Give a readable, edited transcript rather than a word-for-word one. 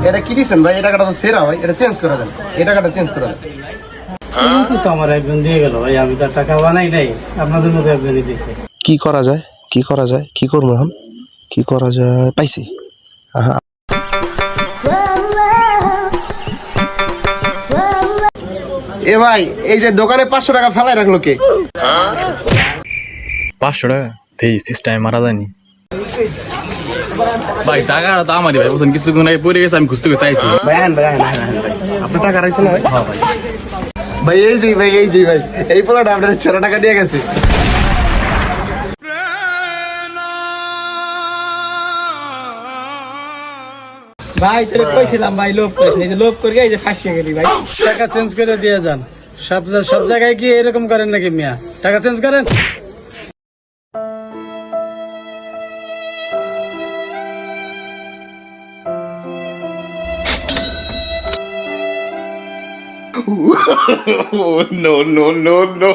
এটা কি দিচ্ছেন ভাই? এই টাকাটা তো সেরা ভাই, এটা চেঞ্জ করে দেন, এই টাকাটা চেঞ্জ করে দেন। তো আমার একজন দিয়ে গেল ভাই, আমি তার টাকা বানাই নাই, আপনাদের মতো একজনই দিয়েছে। কি করা যায়, কি করা যায়, কি করবো এখন, কি করা যায়? পাইছি। এ ভাই, এই যে দোকানে 500 টাকা ফেলাই রাখলো কে? 500 টাকা তেই সিস্টেমে মারা যায়নি ভাই। টাকাটা তো আমারই ভাই, বুঝছেন? কিছুক্ষণ আগে পড়ে গেছে, আমি খুঁজতে খুঁজতে আইছি। ভাই আহেন ভাই, আহেন আহেন আহেন ভাই, আপনার টাকা রাখছেন না ভাই? হ্যাঁ ভাই। ভাই এই যে ভাই, এই যে ভাই, এই পোলাটা আপনার 6 টাকা দিয়ে গেছে। ভাই তোরে কইছিলাম ভাই, লোভ করিস না, এই যে লোভ করি এই যে ফাঁসিয়ে গেলি ভাই। টাকা চেঞ্জ করে দিয়ে যান। সব জায়গায় কি এরকম করেন নাকি মিয়া? টাকা চেঞ্জ করেন। No, no, no, no.